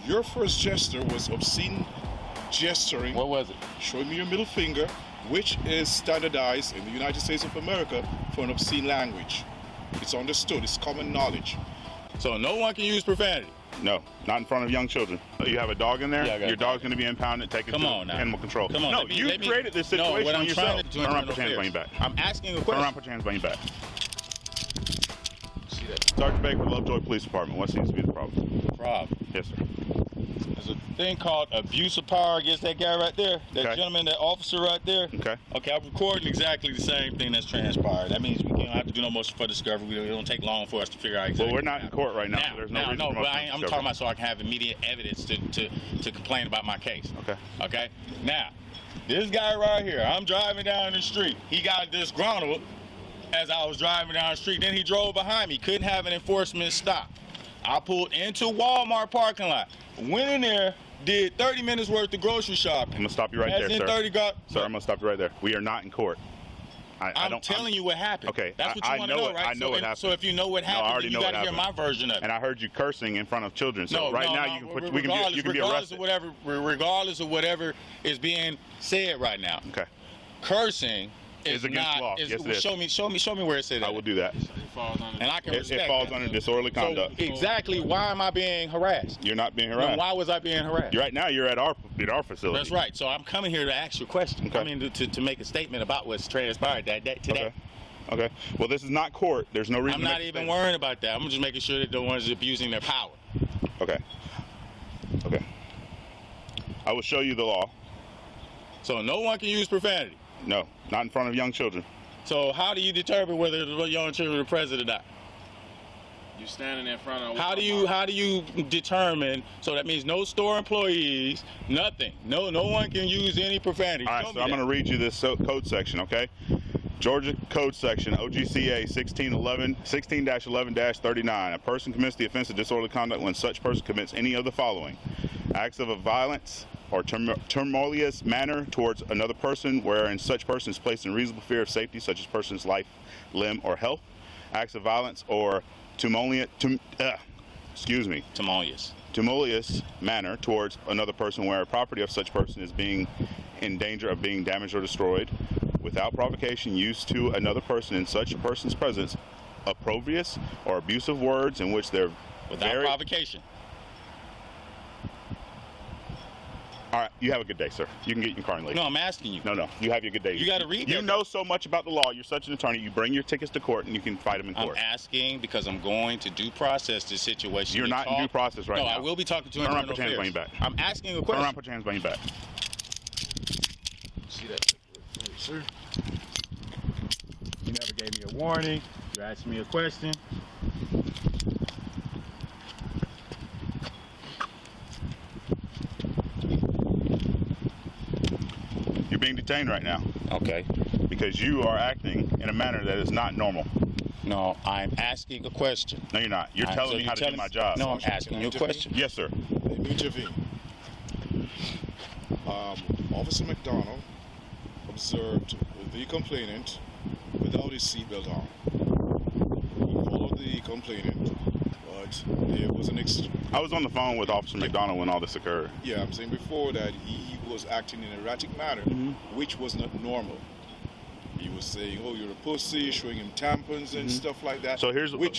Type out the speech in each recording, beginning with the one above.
Your first gesture was obscene gesturing. What was it? Showing me your middle finger, which is standardized in the United States of America for an obscene language. It's understood, it's common knowledge. So no one can use profanity? No, not in front of young children. You have a dog in there? Yeah, I got your a dog's going to be impounded, taken to animal control. Come on, no, you created this situation what on I'm yourself. trying to do. Turn around, put your hands behind your back. I'm asking a question. Turn around, put your hands behind your back. See that? Sergeant Baker, Lovejoy Police Department. What seems to be the problem? Problem. Yes, sir. There's a thing called abuse of power against that guy right there, that gentleman, that officer right there. Okay. Okay, I'm recording exactly the same thing that's transpired. That means we don't have to do no motion for discovery. It don't take long for us to figure out exactly. Well, we're not in court right now, so there's no reason for but I'm talking about so I can have immediate evidence to complain about my case. Okay. Okay. Now, this guy right here, I'm driving down the street. He got disgruntled as I was driving down the street. Then he drove behind me. Couldn't have an enforcement stop. I pulled into Walmart parking lot, went in there, did 30 minutes worth of grocery shopping. I'm going to stop you right there, sir. 30 Sir, I'm going to stop you right there. We are not in court. I'm telling you what happened. Okay. That's what you want to know, right? I know what happened. So if you know what happened, I already you got to hear my version of it. And I heard you cursing in front of children. So now you can be arrested. Regardless of whatever is being said right now. Okay. Cursing is against the law. Yes, it is. Show me where it said that. I will do that. And I can respect it falls under disorderly conduct. Exactly. Why am I being harassed? You're not being harassed. No, why was I being harassed? Right now, you're at our facility. That's right. So I'm coming here to ask you a question. Okay. I mean, to make a statement about what's transpired today. Okay. Well, this is not court. There's no reason. I'm not even worrying about that. I'm just making sure that the ones abusing their power. Okay. Okay. I will show you the law. So no one can use profanity? No, not in front of young children. So how do you determine whether the young children are present or not? You're standing in front of. How do you determine? So that means no store employees, nothing. No one can use any profanity. All right, so I'm going to read you this code section, okay? Georgia Code Section OGCA 16-11-39. A person commits the offense of disorderly conduct when such person commits any of the following: acts of a violence or tumultuous manner towards another person wherein such person is placed in reasonable fear of safety, such as person's life, limb, or health. Acts of violence or tumultuous manner towards another person where property of such person is being in danger of being damaged or destroyed without provocation used to another person in such a person's presence, opprobrious or abusive words in which they're without provocation. All right, you have a good day, sir. You can get in your car and leave. No, I'm asking you. No, you have your good day. You got to read that. You know so much about the law. You're such an attorney. You bring your tickets to court and you can fight them in court. I'm asking because I'm going to due process this situation. You're not in due process right now. No, I will be talking to Turn around, put your hands behind your back. I'm asking a question. Turn around, put your hands behind your back. See that? Sir. You never gave me a warning. You asked me a question. You're being detained right now. Okay. Because you are acting in a manner that is not normal. No, I'm asking a question. No, you're not. You're telling me how to do my job. No, I'm asking you a question. Yes, sir. Let me intervene. Officer McDonald observed the complainant without his seatbelt on. He followed the complainant, but there was an I was on the phone with Officer McDonald when all this occurred. Yeah, I'm saying before that he was acting in an erratic manner, which was not normal. He was saying, "Oh, you're a pussy," showing him tampons and stuff like that. So here's well,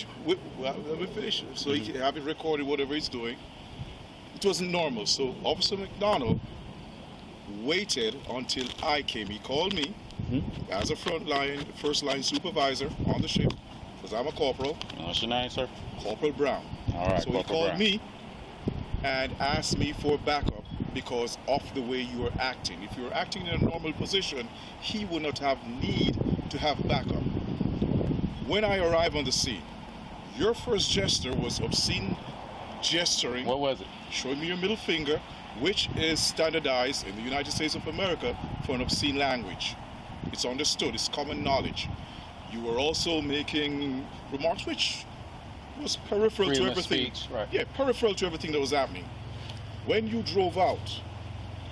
let me finish. So he have it recorded, whatever he's doing. It wasn't normal. So Officer McDonald waited until I came. He called me as a first line supervisor on the ship, because I'm a corporal. What's your name, sir? Corporal Brown. All right, so Corporal he called Brown. me and asked me for backup because of the way you were acting. If you were acting in a normal position, he would not have need to have backup. When I arrived on the scene, your first gesture was obscene gesturing. What was it? Showing me your middle finger, which is standardized in the United States of America for an obscene language. It's understood, it's common knowledge. You were also making remarks which was peripheral to everything. Speech, right. Yeah, peripheral to everything that was happening. When you drove out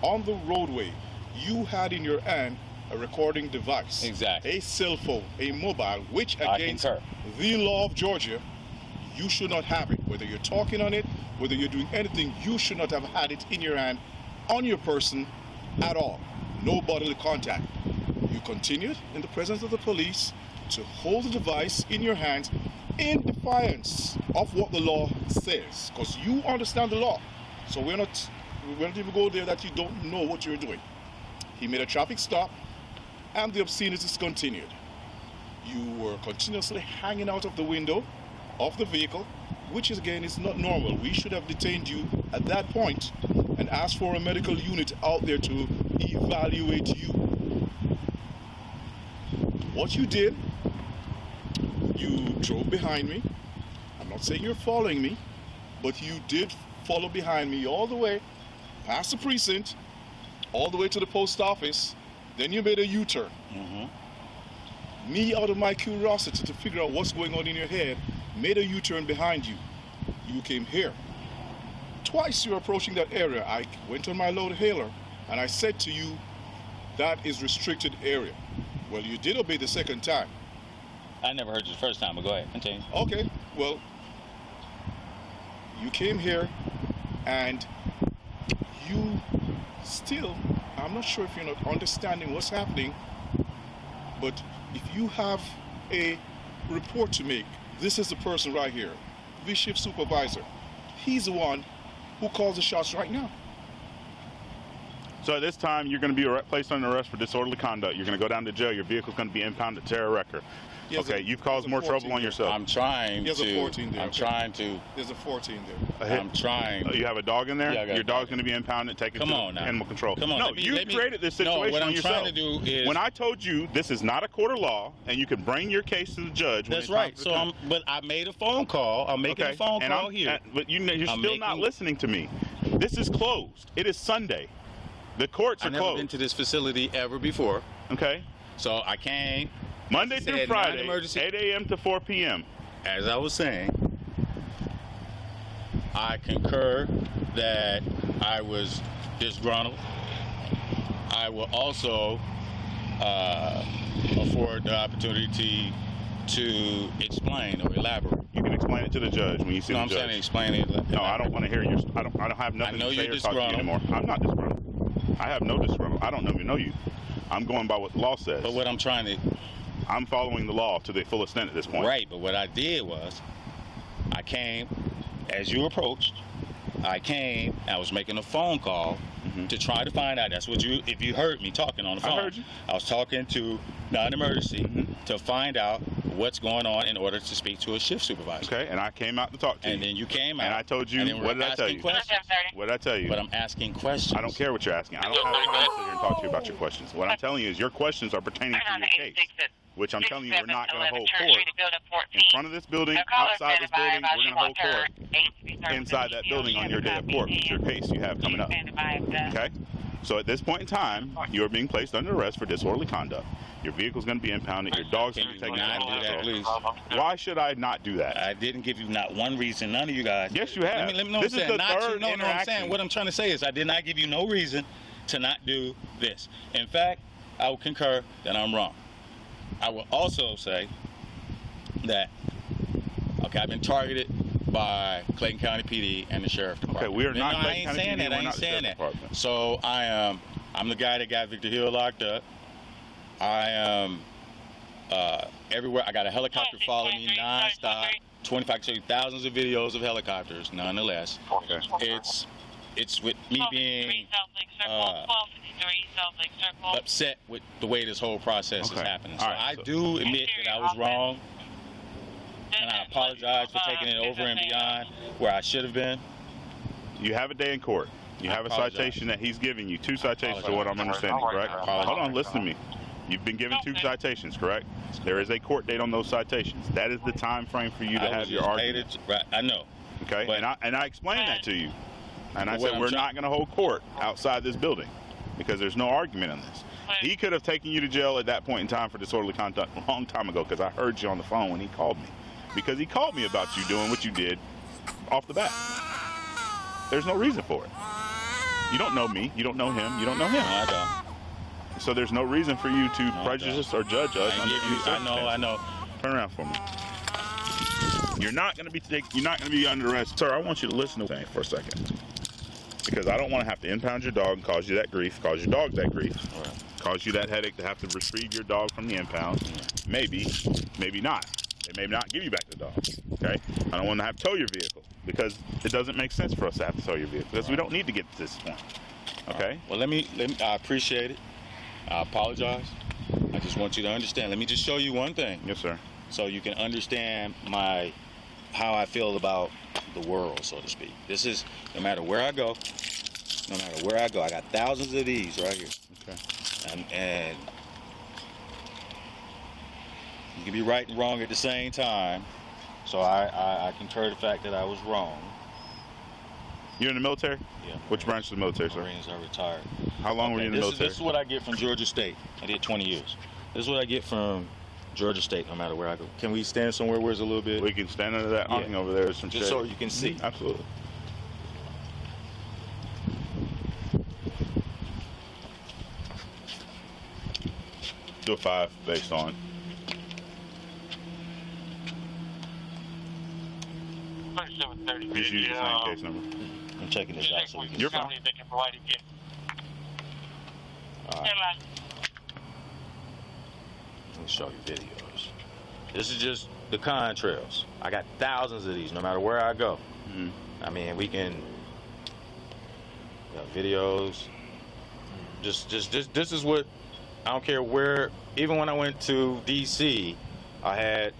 on the roadway, you had in your hand a recording device. Exactly. A cell phone, a mobile, which I against concur. the law of Georgia, You should not have it. Whether you're talking on it, whether you're doing anything, you should not have had it in your hand, on your person, at all. No bodily contact. You continued in the presence of the police to hold the device in your hands in defiance of what the law says, because you understand the law. So we're not even go there that you don't know what you're doing. He made a traffic stop, and the obscenities continued. You were continuously hanging out of the window of the vehicle, which is, again, is not normal. We should have detained you at that point and asked for a medical unit out there to evaluate you. What you did, you drove behind me. I'm not saying you're following me, but you did follow behind me all the way past the precinct, all the way to the post office. Then you made a U-turn. Me, out of my curiosity to figure out what's going on in your head, made a U-turn behind you. You came here. Twice you're approaching that area. I went on my load hailer and I said to you, that is restricted area. Well, you did obey the second time. I never heard you the first time, but go ahead, continue. Okay, well, you came here and you still, I'm not sure if you're not understanding what's happening, but if you have a report to make, this is the person right here, the shift supervisor. He's the one who calls the shots right now. So at this time, you're going to be placed under arrest for disorderly conduct. You're going to go down to jail. Your vehicle's going to be impounded to terror record. Okay, you've caused more trouble on yourself. I'm trying There's a 14 there. I'm trying to. There's a 14 there. I'm trying. Oh, you have a dog in there? Yeah, I got your a dog's dog. going to be impounded, taken Come to on now. animal control. Come on. No, you created this situation what on I'm yourself. trying to do is. When I told you this is not a court of law and you can bring your case to the judge. That's right. So but I made a phone call. I'm making a phone call here. But you're still not listening to me. This is closed. It is Sunday. The courts are I've never closed. been to this facility ever before. Okay. So I came. Monday through Friday, non-emergency. 8 a.m. to 4 p.m. As I was saying, I concur that I was disgruntled. I will also afford the opportunity to explain or elaborate. You can explain it to the judge when you see the judge. No, I'm saying explain it. No, I don't want to hear your. I don't have nothing to say or talk to you anymore. I'm not disgruntled. I have no disgruntled. I don't even know you. I'm going by what the law says. But what I'm trying to. I'm following the law to the full extent at this point. Right, but what I did was, I came, as you approached, I was making a phone call to try to find out. That's what if you heard me talking on the phone. I heard you. I was talking to non-emergency to find out what's going on in order to speak to a shift supervisor. Okay, and I came out to talk to you. And then you came out. And I told you, what did I tell you? What did I tell you? But I'm asking questions. I don't care what you're asking. I don't have time to sit here and talk to you about your questions. What I'm telling you is your questions are pertaining to your case, which I'm telling you we're not going to hold court in front of this building, outside this building. We're going to hold court inside that building on your day of court. It's your case you have coming up. Okay? So at this point in time, you are being placed under arrest for disorderly conduct. Your vehicle's going to be impounded. Your dog's going to be taken into control. Why should I not do that? I didn't give you not one reason. None of you guys. Yes, you have. Let me know this what I'm is the saying. third interaction. I'm saying. What I'm trying to say is I did not give you no reason to not do this. In fact, I will concur that I'm wrong. I will also say that, okay, I've been targeted by Clayton County PD and the Sheriff Department. Okay, we are not I Clayton ain't County saying PD, that. I ain't saying that. So I'm the guy that got Victor Hill locked up. I am everywhere. I got a helicopter following me nonstop. 25, I can show you thousands of videos of helicopters. Nonetheless, it's with me being upset with the way this whole process is happening. So I do admit that I was wrong, and I apologize for taking it over and beyond where I should have been. You have a day in court. You have a citation that he's giving you. 2 citations to what I'm understanding, correct? Hold on, listen to me. You've been given 2 citations, correct? There is a court date on those citations. That is the time frame for you to have your argument. Right, I know. Okay, but, and I explained that to you. And I said we're not going to hold court outside this building because there's no argument on this. He could have taken you to jail at that point in time for disorderly conduct a long time ago because I heard you on the phone when he called me. Because he called me about you doing what you did off the bat. There's no reason for it. You don't know me. You don't know him. You don't know him. No, I don't. So there's no reason for you to prejudice or judge us. I know. Turn around for me. You're not going to be under arrest. Sir, I want you to listen to me for a second. Because I don't want to have to impound your dog and cause you that grief, cause your dog that grief, cause you that headache to have to retrieve your dog from the impound. Maybe, maybe not. They may not give you back the dog, okay? I don't want to have to tow your vehicle because it doesn't make sense for us to have to tow your vehicle because we don't need to get to this point, okay? Well, let me, I appreciate it. I apologize. I just want you to understand. Let me just show you one thing. Yes, sir. So you can understand how I feel about the world, so to speak. This is, no matter where I go, I got thousands of these right here. Okay. And you can be right and wrong at the same time. So I concur the fact that I was wrong. You're in the military? Yeah. Which branch of the military, sir? Marines are retired. How long were you in the military? This is what I get from Georgia State. I did 20 years. This is what I get from Georgia State, no matter where I go. Can we stand somewhere where it's a little bit? We can stand under that awning over there. Some just shade. so you can see. Absolutely. Do a 5 based on. Just use the same case number. I'm checking this out so we can. You're fine. All right. Let me show you videos. This is just the contrails. I got thousands of these, no matter where I go. Mm-hmm. I mean, we can. Videos. Just this is what. I don't care where. Even when I went to D.C., I had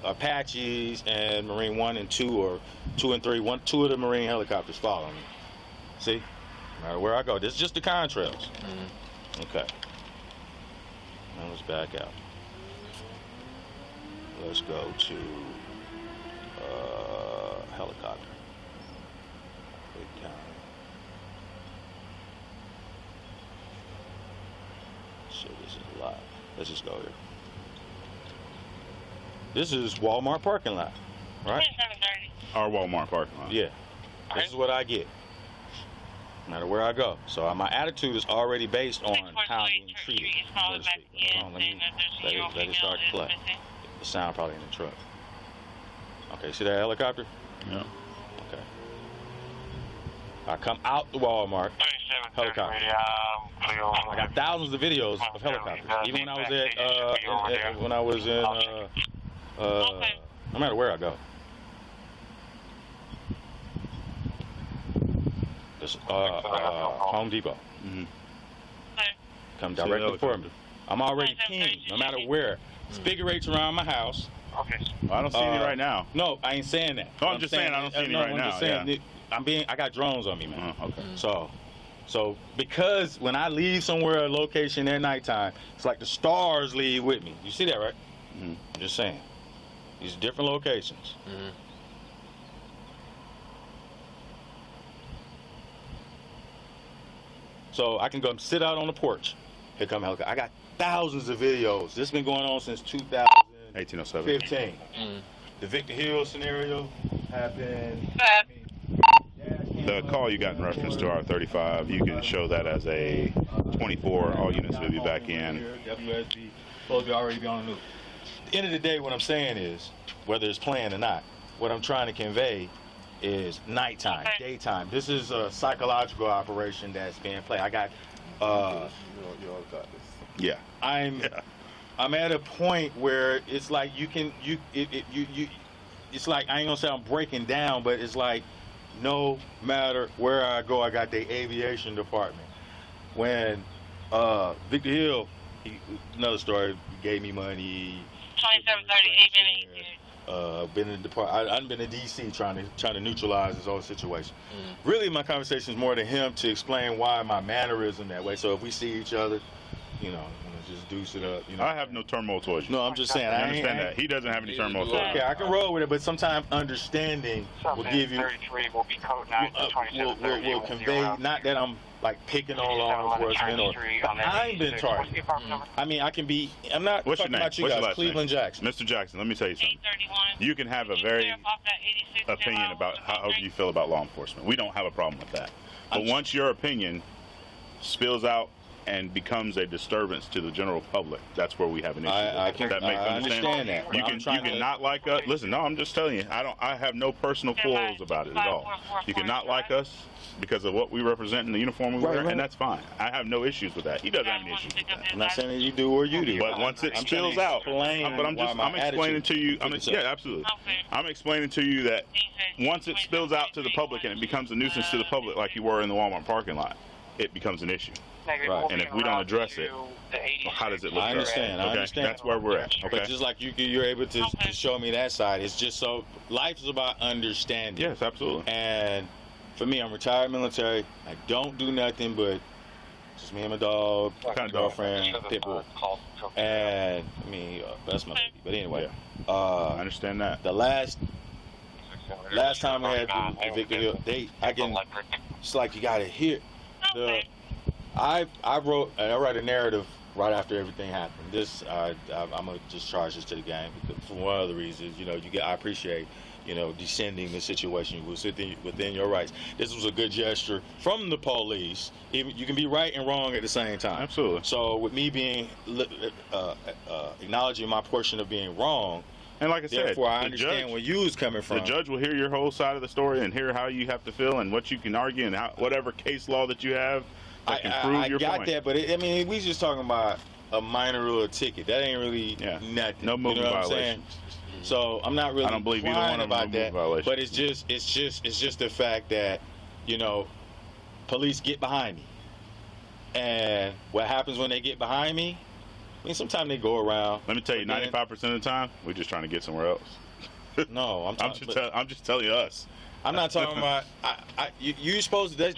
Apaches and Marine 1 and 2 or 2 and 3. Two of the Marine helicopters following me. See? No matter where I go. This is just the contrails. Mm-hmm. Okay. Now let's back out. Let's go to helicopter. Big County. Shit, this is a lot. Let's just go here. This is Walmart parking lot, right? Our Walmart parking lot. Yeah. This is what I get. No matter where I go. So my attitude is already based on how I'm being treated, so to speak. Hold on, let it start to play. The sound probably in the truck. Okay, see that helicopter? Yeah. Okay. I come out the Walmart helicopter. I got thousands of videos of helicopters. Even when I was no matter where I go. This Home Depot. Mm-hmm. Come directly for me. I'm already keen, no matter where. Figure eights around my house. Okay. Well, I don't see any right now. No, I ain't saying that. No, I'm just saying I don't see any right now. Yeah. I got drones on me, man. Okay. So because when I leave somewhere, a location at nighttime, it's like the stars leave with me. You see that, right? Mm-hmm. I'm just saying. These different locations. Mm-hmm. So I can go sit out on the porch. Here come helicopter. I got thousands of videos. This has been going on since 2015. 1807. Mm-hmm. The Victor Hill scenario happened. The call you got in reference to our 35, you can show that as a 24. All units will be back in. WSB supposed to already be on the news. At the end of the day, what I'm saying is, whether it's planned or not, what I'm trying to convey is nighttime, daytime. This is a psychological operation that's being played. I got. You all got this. Yeah. I'm at a point where it's like it's like, I ain't gonna say I'm breaking down, but it's like no matter where I go, I got the aviation department. When Victor Hill, another story, gave me money. 27:30, been in the department. I've been in D.C. trying to neutralize this whole situation. Really, my conversation is more to him to explain why my mannerism that way. So if we see each other, you know, just deuce it up. You know, I have no turmoil towards you. No, I'm just saying. I understand that. He doesn't have any turmoil towards you. Okay, I can roll with it, but sometimes understanding will give you will convey, not that I'm like picking on law enforcement or I've been targeted. I mean, I can be. I'm not What's your talking name? about you What's your guys. last Cleveland name? Jackson. Mr. Jackson, let me tell you something. You can have a very opinion about how you feel about law enforcement. We don't have a problem with that. But once your opinion spills out and becomes a disturbance to the general public, that's where we have an issue. I understand that. You can not like us. Listen, no, I'm just telling you. I have no personal quarrels about it at all. You can not like us because of what we represent in the uniform we wear, and that's fine. I have no issues with that. He doesn't have any issues with that. I'm not saying that you do or you do. But once it spills out, I'm explaining to you. Yeah, absolutely. I'm explaining to you that once it spills out to the public and it becomes a nuisance to the public, like you were in the Walmart parking lot, it becomes an issue. Right. And if we don't address it, how does it look? I understand. I understand. That's where we're at. Okay. But just like you're able to show me that side. It's just so life is about understanding. Yes, absolutely. And for me, I'm retired military. I don't do nothing but just me and my dog, girlfriend, pit bull. And I mean, that's my baby. But anyway, I understand that. The last time I had the Victor Hill, it's like you gotta hear I write a narrative right after everything happened. I'm gonna just charge this to the game because for one of the reasons, I appreciate, descending the situation within your rights. This was a good gesture from the police. Even you can be right and wrong at the same time. Absolutely. So with me being acknowledging my portion of being wrong. And like I said, therefore, I understand where you was coming from. The judge will hear your whole side of the story and hear how you have to feel and what you can argue and whatever case law that you have that can prove your point. I got that, but we just talking about a minor little ticket. That ain't really nothing. No moving violations. So I'm not really. I don't believe either one of them about that. Violations. But it's just the fact that police get behind me, and what happens when they get behind me? I mean, sometimes they go around. Let me tell you, 95% of the time, we're just trying to get somewhere else. No, I'm just telling you us. I'm not talking about. You're supposed to.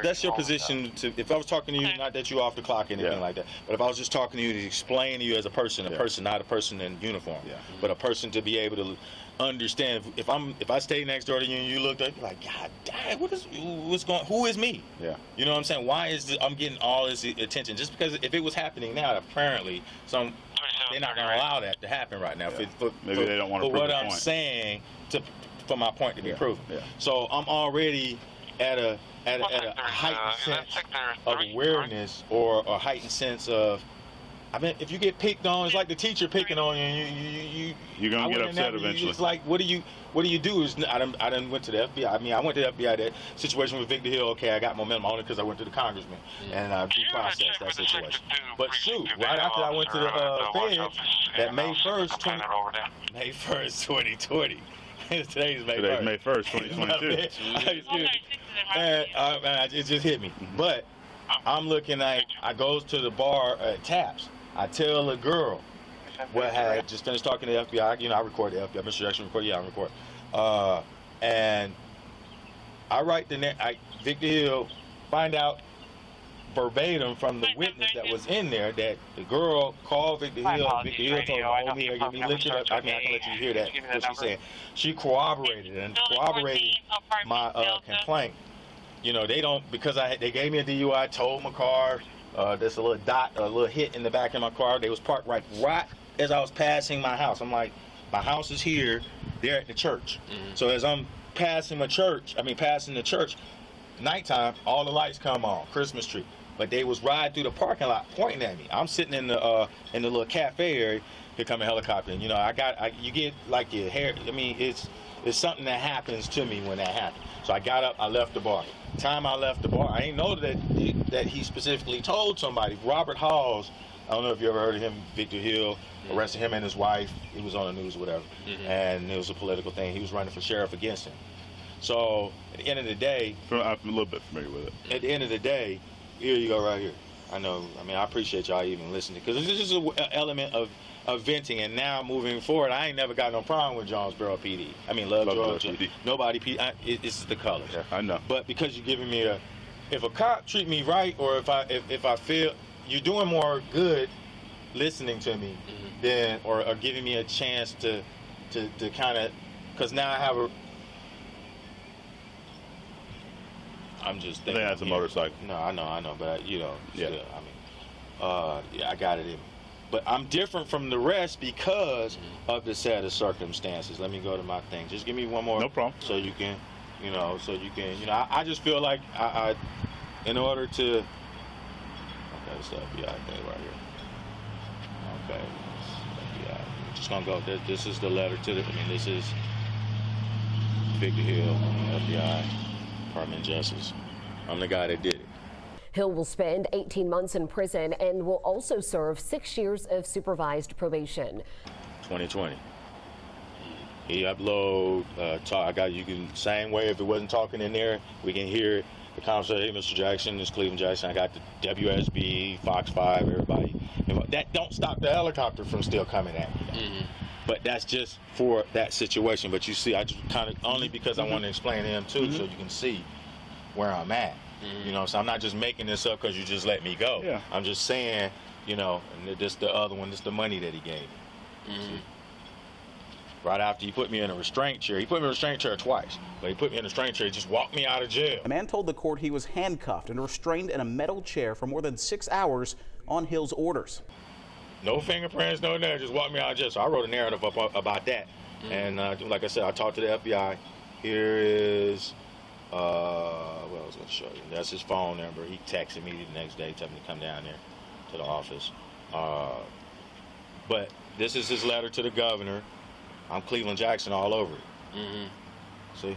That's your position. If I was talking to you, not that you're off the clock or anything like that, but if I was just talking to you to explain to you as a person, not a person in uniform, but a person to be able to understand. If I stay next door to you and you looked up, you're like, God damn, what's going? Who is me? Yeah. You know what I'm saying? Why is I'm getting all this attention? Just because if it was happening now, apparently they're not going to allow that to happen right now. Yeah. Maybe they don't want to prove the point. What I'm saying for my point to be proven. Yeah. So I'm already at a heightened sense of awareness or a heightened sense of, if you get picked on, it's like the teacher picking on you, and you're gonna get upset eventually. It's like, what do you do? I done went to the FBI. I went to the FBI. That situation with Victor Hill. Okay, I got momentum only because I went to the congressman and I processed that situation. But shoot, right after I went to the feds, that May 1st, 2020. Today's May 1st, 2022. And it just hit me. But I'm looking at, I goes to the bar at Taps. I tell a girl what had just finished talking to the FBI. I record the FBI. Mr. Jackson record. Yeah, I record. And I write the name. Victor Hill, find out verbatim from the witness that was in there that the girl called Victor Hill. Victor Hill told her, hold me or give me lifted up. I can let you hear that. What she said. She corroborated my complaint. They don't, because they gave me a DUI, towed my car. There's a little dot, a little hit in the back of my car. They was parked right as I was passing my house. I'm like, my house is here. They're at the church. Mm-hmm. So as I'm passing the church, nighttime, all the lights come on, Christmas tree. But they was riding through the parking lot pointing at me. I'm sitting in the little cafe area. Here come a helicopter. And, you get like your hair. It's something that happens to me when that happens. So I got up, I left the bar. Time I left the bar, I ain't know that he specifically told somebody. Robert Halls, I don't know if you ever heard of him, Victor Hill, arrested him and his wife. He was on the news or whatever. Mm-hmm. And it was a political thing. He was running for sheriff against him. So at the end of the day, I'm a little bit familiar with it. At the end of the day, here you go right here. I know, I appreciate y'all even listening, because this is an element of venting, and now moving forward, I ain't never got no problem with Jonesboro PD. Love Georgia. PD. Nobody PD. It's the colors. Yeah, I know. But because you're giving me if a cop treat me right, or if I feel you're doing more good listening to me, than or giving me a chance to kind of, because now I have I'm just thinking. That's a motorcycle. No, I know, but Yeah. Still, I got it in me. But I'm different from the rest because of the set of circumstances. Let me go to my thing. Just give me one more. No problem. So you can, I just feel like I in order to. Okay, That's the FBI thing right here. Okay. FBI. We're just gonna go. This is the letter to the. I mean, this is Victor Hill, FBI, Department of Justice. I'm the guy that did it. Hill will spend 18 months in prison and will also serve 6 years of supervised probation. 2020. He upload, talk. You can same way. If it wasn't talking in there, we can hear the conversation. Hey, Mr. Jackson, this Cleveland Jackson. I got the WSB, Fox 5, everybody. That don't stop the helicopter from still coming at me. But that's just for that situation. But you see, I just kind of only because I want to explain to him too, so you can see where I'm at. You know, so I'm not just making this up because you just let me go. Yeah. I'm just saying, you know, and this the other one, this the money that he gave me. Right after he put me in a restraint chair. He put me in a restraint chair twice, but he put me in a restraint chair, he just walked me out of jail. A man told the court he was handcuffed and restrained in a metal chair for more than 6 hours on Hill's orders. No fingerprints, no nothing, just walked me out of jail. So I wrote a narrative up about that. And like I said, I talked to the FBI. Here is, what I was going to show you. That's his phone number. He texted me the next day, telling me to come down there to the office. But this is his letter to the governor. I'm Cleveland Jackson all over it. See?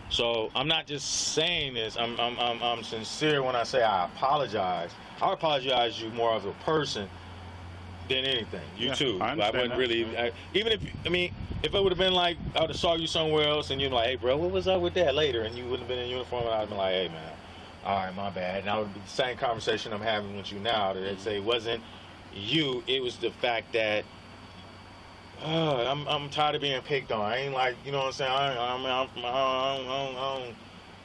So I'm not just saying this. I'm sincere when I say I apologize. I apologize to you more as a person than anything. You too. I understand that. Even if if it would have been like I would have saw you somewhere else and you're like, hey bro, what was up with that later? And you wouldn't have been in uniform, and I'd have been like, hey man, all right, my bad. And I would be the same conversation I'm having with you now. That say it wasn't you. It was the fact that. I'm tired of being picked on. I ain't like, you know what I'm saying?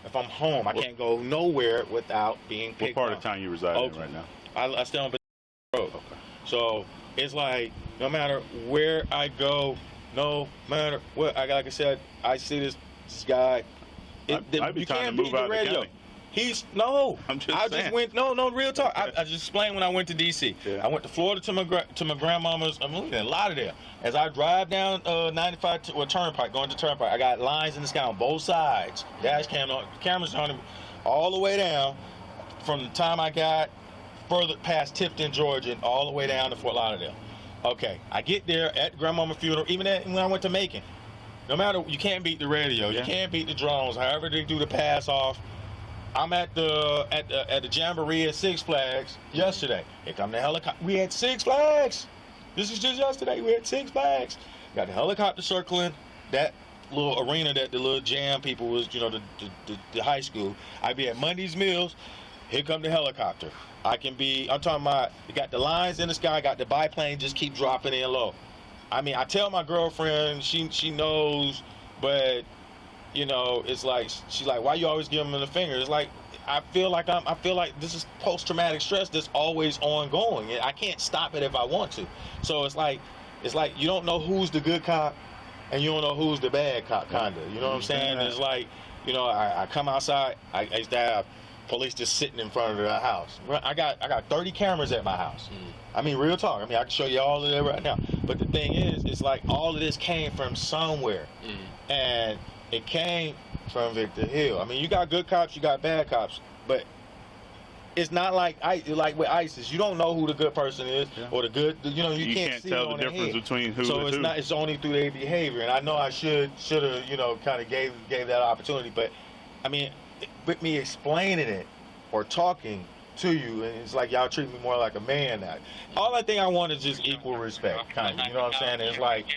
If I'm home, I can't go nowhere without being picked on. What part of town you reside in right now? I stay on the road. Okay. So it's like, no matter where I go, no matter what, like I said, I see this guy. I'd be trying to move out of the county. I'm just saying. Real talk. I just explained when I went to D.C. Yeah. I went to Florida to my grandmama's. I'm moving in Lauderdale. As I drive down 95 Turnpike, going to Turnpike, I got lines in the sky on both sides. Dash cameras on all the way down from the time I got further past Tifton, Georgia, and all the way down to Fort Lauderdale. Okay, I get there at grandmama's funeral, even when I went to Macon. No matter, you can't beat the radio, you can't beat the drones, however they do the pass off. I'm at the Jamboree at Six Flags yesterday. Here come the helicopter. We had Six Flags. This is just yesterday. We had Six Flags. Got the helicopter circling that little arena that the little jam people was, you know, the high school. I'd be at Monday's Mills. Here come the helicopter. I'm talking about, you got the lines in the sky, got the biplane, just keep dropping in low. I mean, I tell my girlfriend, she knows, but you know, it's like, she's like, why you always give them the finger? It's like, I feel like this is post-traumatic stress that's always ongoing. I can't stop it if I want to. So it's like you don't know who's the good cop and you don't know who's the bad cop, kinda. You know what I'm saying? It's like, you know, I come outside, I used to have police just sitting in front of the house. I got 30 cameras at my house. I mean, real talk. I mean, I can show you all of that right now. But the thing is, it's like all of this came from somewhere. And it came from Victor Hill. I mean, you got good cops, you got bad cops, but it's not like with ISIS. You don't know who the good person is or the good. You know, you can't see tell on the difference between who. So and it's who. not. It's only through their behavior. And I know I should have, you know, kind of gave that opportunity. But I mean, with me explaining it or talking to you, and it's like y'all treat me more like a man now. All I think I want is just equal respect, kind of. You know what I'm saying? It's like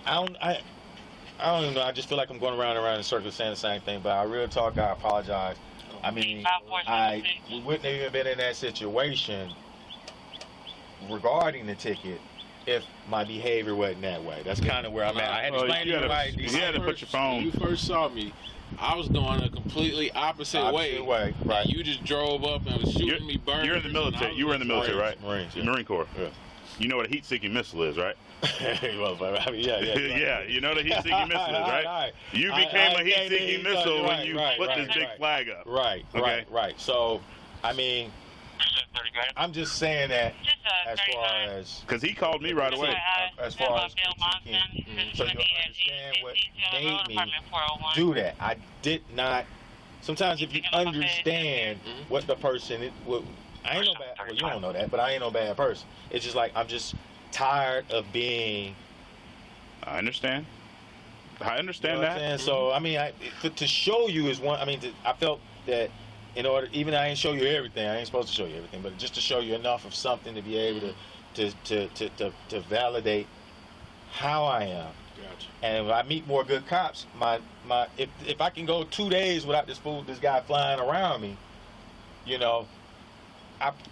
I don't even know. I just feel like I'm going around and around in circles saying the same thing. But I real talk, I apologize. I mean, we wouldn't have even been in that situation regarding the ticket if my behavior wasn't that way. That's kind of where I'm at. I had to explain to you right. You had to put your phone. When you first saw me, I was going a completely opposite way. Right. You just drove up and was shooting me, burning. You're in the military. You were in the military, right? Marines, yeah. Marine Corps. Yeah. You know what a heat-seeking missile is, right? Well, I mean, yeah. Yeah, you know what a heat-seeking missile is, right? You became a heat-seeking missile when you put this big flag up. Right. So, I mean, I'm just saying that as far as... Because he called me right away. As far as critiquing, so you understand what made me do that. I did not... Sometimes if you understand what the person... I ain't no bad. Well, you don't know that, but I ain't no bad person. It's just like I'm just tired of being. I understand. I understand You know what I'm that. saying? So I mean, to show you is one. I mean, I felt that in order, even I ain't show you everything. I ain't supposed to show you everything, but just to show you enough of something to be able to validate how I am. Gotcha. And if I meet more good cops, if I can go 2 days without this guy flying around me, you know,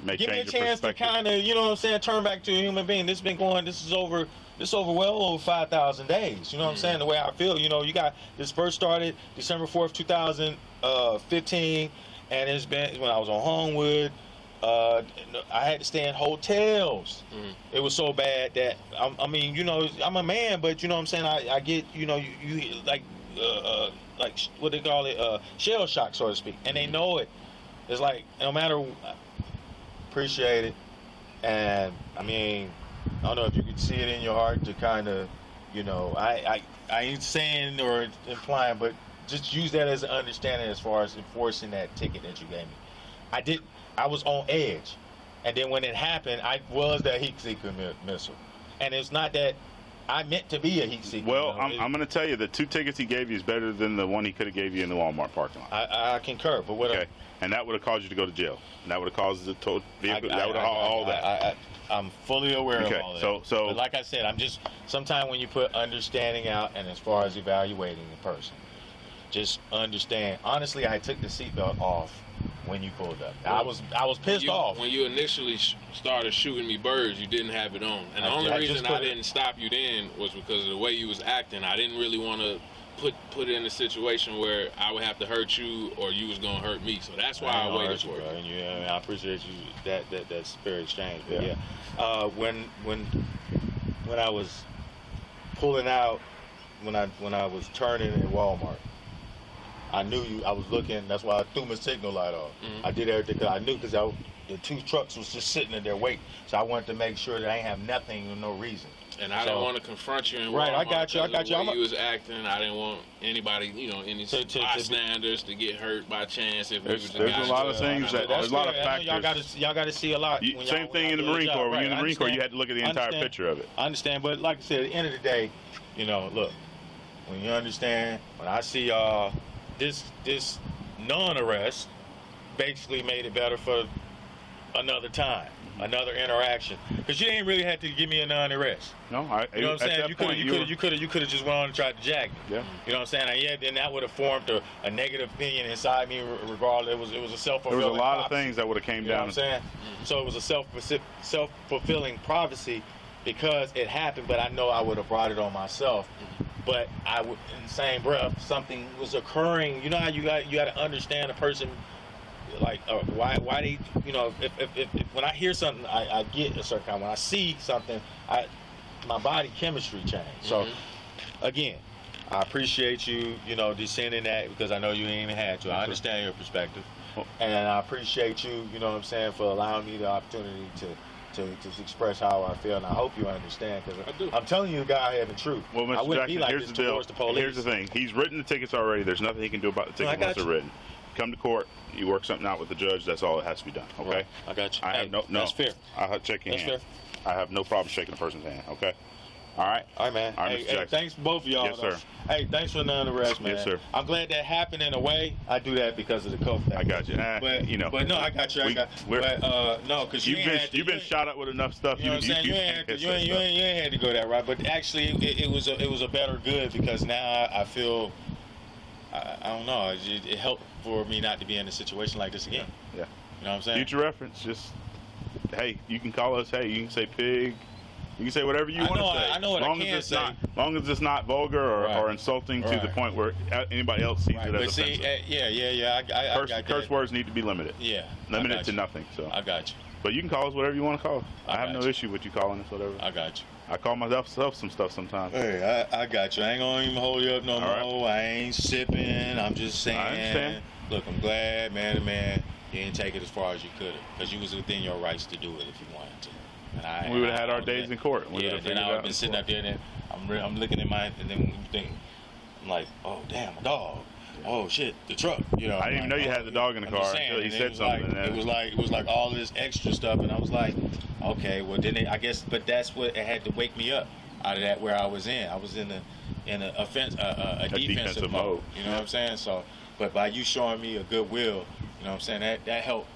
give me a chance to kind of, you know what I'm saying, turn back to a human being. This is over well over 5,000 days. You know what I'm saying? The way I feel, you know, this first started December 4th, 2015, and it's been when I was on Homewood. I had to stay in hotels. It was so bad that I mean, you know, I'm a man, but you know what I'm saying. I get, you know, you like what they call it, shell shock, so to speak, and they know it. It's like no matter. Appreciate it, and I mean, I don't know if you could see it in your heart to kind of, you know, I ain't saying or implying, but just use that as an understanding as far as enforcing that ticket that you gave me. I was on edge, and then when it happened, I was that heat seeker missile, and it's not that I meant to be a heat seeker. Well, you know? I'm going to tell you the 2 tickets he gave you is better than the one he could have gave you in the Walmart parking lot. I concur, but what? Okay, and that would have caused you to go to jail, and that would have caused the total vehicle. That would have all that. I'm fully aware of all that. So, but like I said, I'm just sometimes when you put understanding out, and as far as evaluating the person, just understand. Honestly, I took the seatbelt off when you pulled up. I was pissed off. When you initially started shooting me birds, you didn't have it on. And the only reason I didn't stop you then was because of the way you was acting. I didn't really want to put it in a situation where I would have to hurt you or you was going to hurt me. So that's why I waited for it. Yeah, I appreciate you, that spirit exchange. But yeah. When I was pulling out, when I was turning in Walmart, I knew you. I was looking. That's why I threw my signal light off. I did everything because I knew because the 2 trucks was just sitting in their wait. So I wanted to make sure that I ain't have nothing for no reason. And I didn't want to confront you in Walmart. Right, I got you. The way you was acting, I didn't want anybody, you know, any bystanders to get hurt by chance. If there's a lot of things there's a lot of factors. Y'all got to see a lot. Same thing in the Marine Corps. When you're in the Marine Corps, you had to look at the entire picture of it. I understand, but like I said, at the end of the day, you know, look, when you understand, when I see this non-arrest basically made it better for another time, another interaction, because you ain't really had to give me a non-arrest. No, you know what I'm saying. You could have just went on and tried to jag me. Yeah. You know what I'm saying. And yeah, then that would have formed a negative opinion inside me. Regardless, it was a self-fulfilling. There was a lot prophecy. of things that would have came You know down. what I'm saying. So it was a self-fulfilling prophecy because it happened, but I know I would have brought it on myself. But I would, in the same breath, something was occurring. You know how you got to understand a person, like why they, you know, if when I hear something, I get a certain kind. When I see something, my body chemistry change. So again, I appreciate you, you know, descending that because I know you ain't even had to. I understand your perspective, and I appreciate you, you know what I'm saying, for allowing me the opportunity to express how I feel, and I hope you understand, because I'm telling you the guy had the truth. Well, Mr. I wouldn't Jackson, be like here's this the deal. towards the police. Here's the thing. He's written the tickets already. There's nothing he can do about the tickets once they're written. Come to court. You work something out with the judge. That's all that has to be done. Okay? Right. I got you. I have no. That's fair. I'll shake your hand. Fair. I have no problem shaking a person's hand. Okay? All right? All right, man. All right, Mr. Jackson. Thanks both of y'all. Yes, sir. Hey, thanks for none arrest, man. Yes, sir. I'm glad that happened in a way. I do that because of the COVID. I got you. But you know. But no, I got you. No, because you've been shot up with enough stuff. You know what I'm saying? You ain't had to go that route. But actually, it was a better good because now I feel. I don't know. It helped for me not to be in a situation like this again. Yeah. You know what I'm saying? Future reference. Just hey, you can call us. Hey, you can say pig. You can say whatever you want to say. I know what I can say. Long as it's not vulgar or insulting to the point where anybody else sees it as offensive. I curse words need to be limited. Yeah. Limited to nothing. So I got you. But you can call us whatever you want to call us. I have no issue with you calling us whatever. I got you. I call myself some stuff sometimes. Hey, I got you. I ain't gonna even hold you up no more. Right. I ain't sipping. I'm just saying. I understand. Look, I'm glad, man, you didn't take it as far as you could have, because you was within your rights to do it if you wanted to. And we would have had our days in court. Then I would have been sitting up there, and I'm looking at and then I'm like, oh damn, a dog. oh shit, the truck. You know, I didn't even know you had the dog in the car until he said something. It was like all this extra stuff, and I was like, okay, well then I guess, but that's what it had to wake me up out of that where I was in. I was in a defensive mode. You know what I'm saying? So, but by you showing me a goodwill, you know what I'm saying, that helped.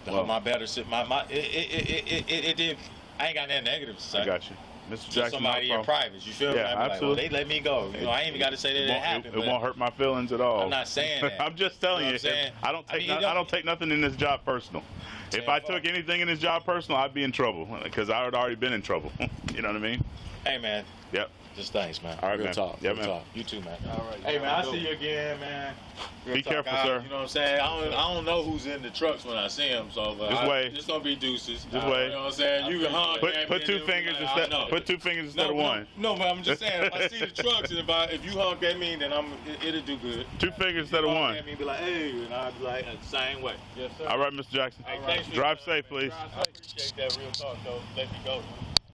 My better sit. It did. I ain't got nothing negative to say. I got you. Mr. Jackson, somebody in private, you feel me? Yeah, absolutely. Like, well, they let me go. You know, I ain't even got to say that it happened. It won't hurt my feelings at all. I'm not saying that. I'm just telling you. I don't take nothing in this job personal. If I took anything in this job personal, I'd be in trouble because I had already been in trouble. You know what I mean? Hey, man. Yep. Just thanks, man. All right, Real man. talk. Yeah, Real man. talk. You too, man. All right. Hey, man, I'll see you again, man. Be careful, sir. You know what I'm saying? I don't know who's in the trucks when I see them, so Just wait. It's gonna be deuces. Just wait. You know what I'm saying? You can honk. Put two fingers instead. Put 2 fingers instead of one. No, but I'm just saying. If I see the trucks, and if you honk at me, then it'll do good. 2 fingers instead of one. At me, be like, hey, and I'll be like, the same way. Yes, sir. All right, Mr. Jackson. Hey, thanks, Drive safe, please. I appreciate that real talk, though. Let me go.